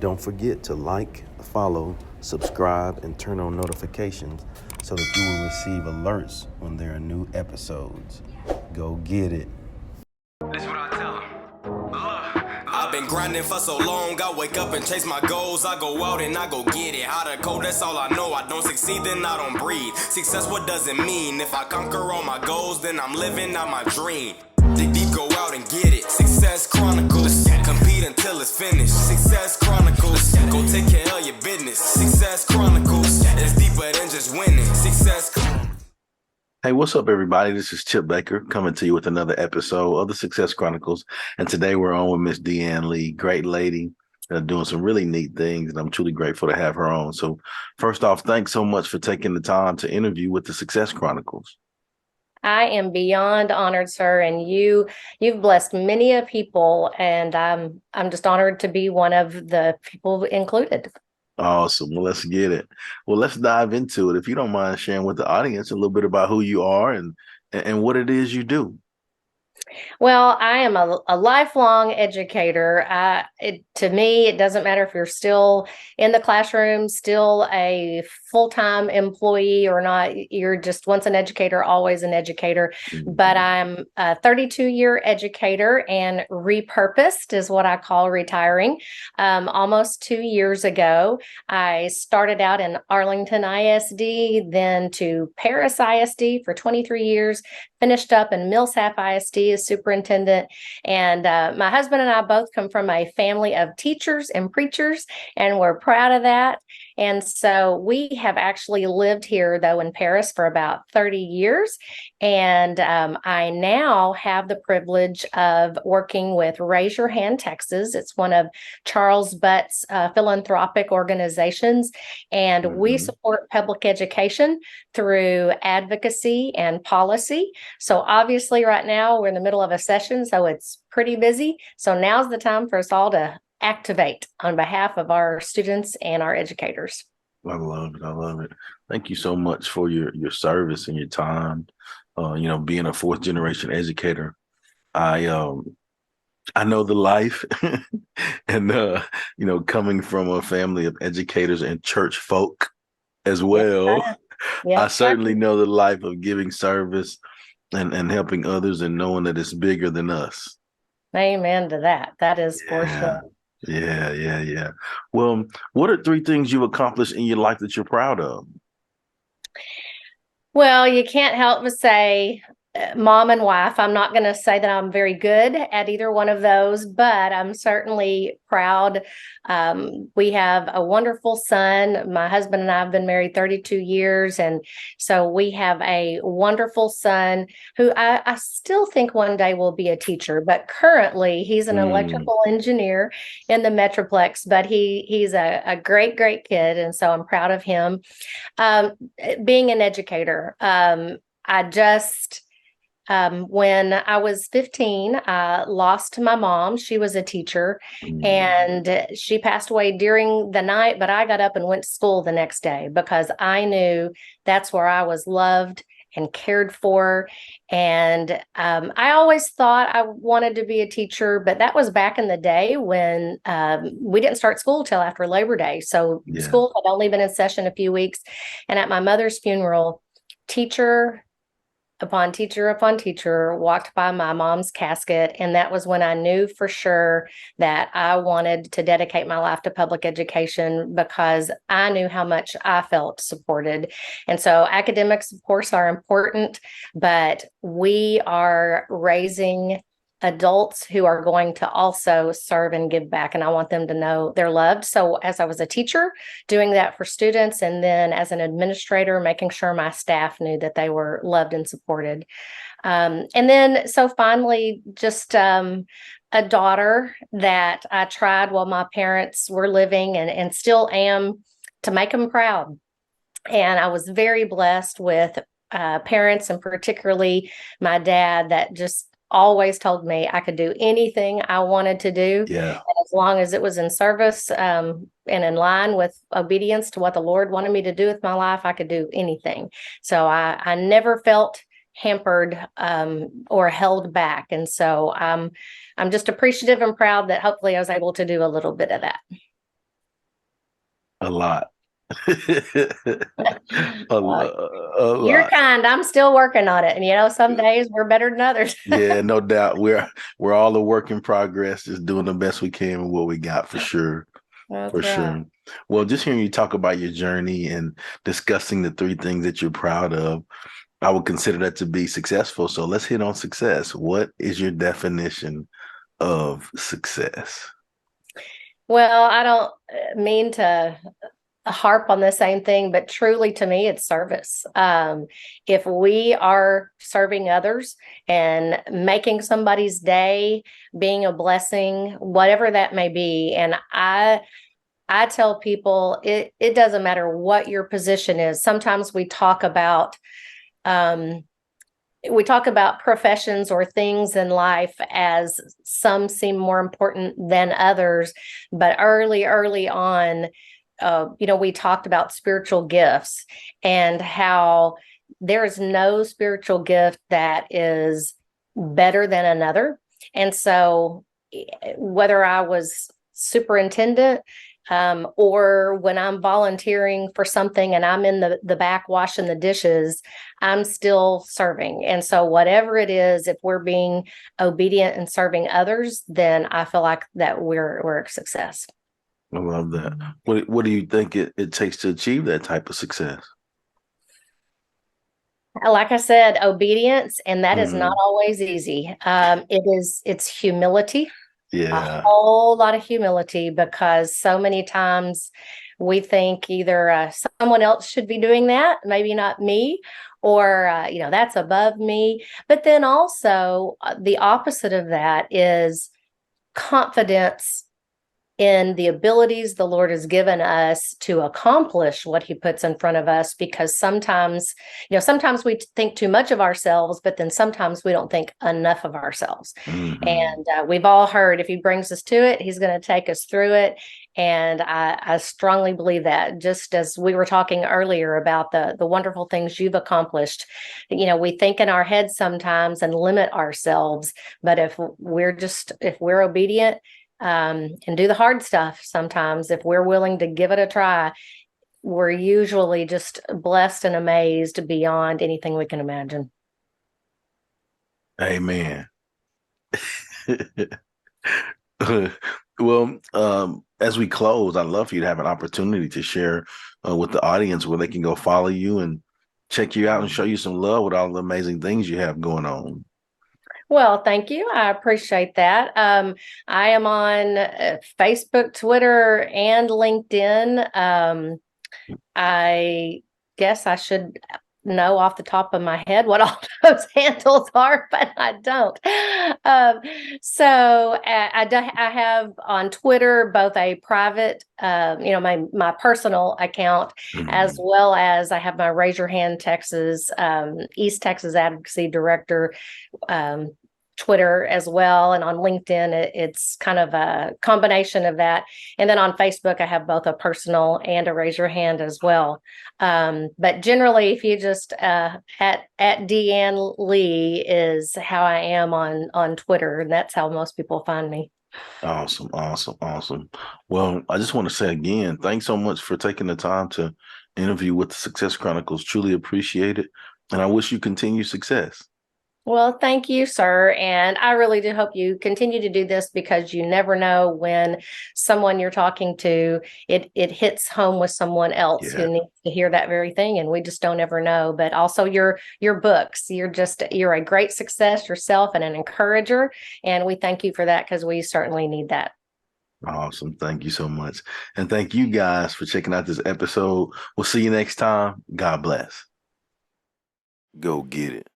Don't forget to like, follow, subscribe, and turn on notifications so that you will receive alerts when there are new episodes. Go get it. That's what I tell them. I've been grinding for so long, I wake up and chase my goals. I go out and I go get it. How to code, that's all I know. I don't succeed, then I don't breathe. Success, what does it mean? If I conquer all my goals, then I'm living out my dream. Dig deep, go out and get it. Success Chronicles. Compete until it's finished. Success Chronicles. Go take care of your business. Success Chronicles. It's deeper than just winning. Success Chronicles. Hey, what's up, everybody? This is Chip Baker coming to you with another episode of the Success Chronicles. And today we're on with Miss Deann Lee, great lady, doing some really neat things. And I'm truly grateful to have her on. So first off, thanks so much for taking the time to interview with the Success Chronicles. I am beyond honored, sir, and you've blessed many a people, and I'm just honored to be one of the people included. Awesome. Well, let's get it. Well, let's dive into it. If you don't mind sharing with the audience a little bit about who you are and what it is you do. Well, I am a lifelong educator. To me, it doesn't matter if you're still in the classroom, still a full-time employee or not. You're just once an educator, always an educator. Mm-hmm. But I'm a 32-year educator, and repurposed is what I call retiring. Almost 2 years ago, I started out in Arlington ISD, then to Paris ISD for 23 years, finished up in Millsap ISD as superintendent. And my husband and I both come from a family of teachers and preachers, and we're proud of that. And so we have actually lived here, though, in Paris for about 30 years. And I now have the privilege of working with Raise Your Hand Texas. It's one of Charles Butt's philanthropic organizations. And we support public education through advocacy and policy. So obviously right now we're in the middle of a session, so it's pretty busy. So now's the time for us all to activate on behalf of our students and our educators. I love it. I love it. Thank you so much for your service and your time. Being a fourth generation educator, I know the life and coming from a family of educators and church folk as well. I certainly know the life of giving service and helping others and knowing that it's bigger than us. Amen to that. That is for sure. Yeah. Well, what are 3 things you've accomplished in your life that you're proud of? Well, you can't help but say mom and wife. I'm not going to say that I'm very good at either one of those, but I'm certainly proud. We have a wonderful son. My husband and I have been married 32 years. And so we have a wonderful son who I still think one day will be a teacher, but currently he's an electrical engineer in the Metroplex, but he's a great kid. And so I'm proud of him. Being an educator, when I was 15, I lost my mom. She was a teacher, and she passed away during the night, but I got up and went to school the next day because I knew that's where I was loved and cared for. And I always thought I wanted to be a teacher, but that was back in the day when we didn't start school till after Labor Day. So school had only been in session a few weeks. And at my mother's funeral, teacher upon teacher walked by my mom's casket. And that was when I knew for sure that I wanted to dedicate my life to public education because I knew how much I felt supported. And so academics, of course, are important, but we are raising adults who are going to also serve and give back. And I want them to know they're loved. So as I was a teacher, doing that for students, and then as an administrator, making sure my staff knew that they were loved and supported. And then, so finally, just a daughter that I tried while my parents were living and still am to make them proud. And I was very blessed with parents, and particularly my dad, that just always told me I could do anything I wanted to do. Yeah. And as long as it was in service and in line with obedience to what the Lord wanted me to do with my life, I could do anything. So I never felt hampered or held back. And so I'm just appreciative and proud that hopefully I was able to do a little bit of that. lot. a, Well, a you're lot. kind. I'm still working on it. And some days we're better than others. Yeah, no doubt. We're all a work in progress, just doing the best we can with what we got for sure. For That's right. sure. Well, just hearing you talk about your journey and discussing the three things that you're proud of, I would consider that to be successful. So let's hit on success. What is your definition of success? Well, I don't mean to harp on the same thing, but truly to me, it's service. If we are serving others and making somebody's day, being a blessing, whatever that may be, and I tell people it doesn't matter what your position is. Sometimes um, we talk about professions or things in life as some seem more important than others, but early on, we talked about spiritual gifts and how there is no spiritual gift that is better than another. And so, whether I was superintendent, or when I'm volunteering for something and I'm in the back washing the dishes, I'm still serving. And so whatever it is, if we're being obedient and serving others, then I feel like that we're a success. I love that. What do you think it takes to achieve that type of success? Like I said, obedience, and that is not Mhm. always easy. It's humility, a Yeah. whole lot of humility, because so many times we think either someone else should be doing that, maybe not me, or that's above me. But then also the opposite of that is confidence in the abilities the Lord has given us to accomplish what he puts in front of us, because sometimes we think too much of ourselves, but then sometimes we don't think enough of ourselves. Hmm. And we've all heard if he brings us to it, he's going to take us through it. And I strongly believe that, just as we were talking earlier about the wonderful things you've accomplished. We think in our heads sometimes and limit ourselves, but if we're obedient, and do the hard stuff, sometimes if we're willing to give it a try, we're usually just blessed and amazed beyond anything we can imagine. Amen. Well, as we close, I'd love for you to have an opportunity to share with the audience where they can go follow you and check you out and show you some love with all the amazing things you have going on. Well, thank you. I appreciate that. I am on Facebook, Twitter, and LinkedIn. I guess I should know off the top of my head what all those handles are, but I don't. I have on Twitter both a private, my personal account, as Mhm. well as I have my Raise Your Hand Texas, East Texas Advocacy Director Twitter as well. And on LinkedIn, it's kind of a combination of that. And then on Facebook, I have both a personal and a Raise Your Hand as well. But generally, if you just at Deann Lee is how I am on Twitter, and that's how most people find me. Awesome, awesome, awesome. Well, I just want to say again, thanks so much for taking the time to interview with the Success Chronicles. Truly appreciate it. And I wish you continued success. Well, thank you, sir. And I really do hope you continue to do this, because you never know when someone you're talking to, it hits home with someone else Yeah. who needs to hear that very thing. And we just don't ever know. But also your books, you're a great success yourself and an encourager. And we thank you for that, because we certainly need that. Awesome. Thank you so much. And thank you guys for checking out this episode. We'll see you next time. God bless. Go get it.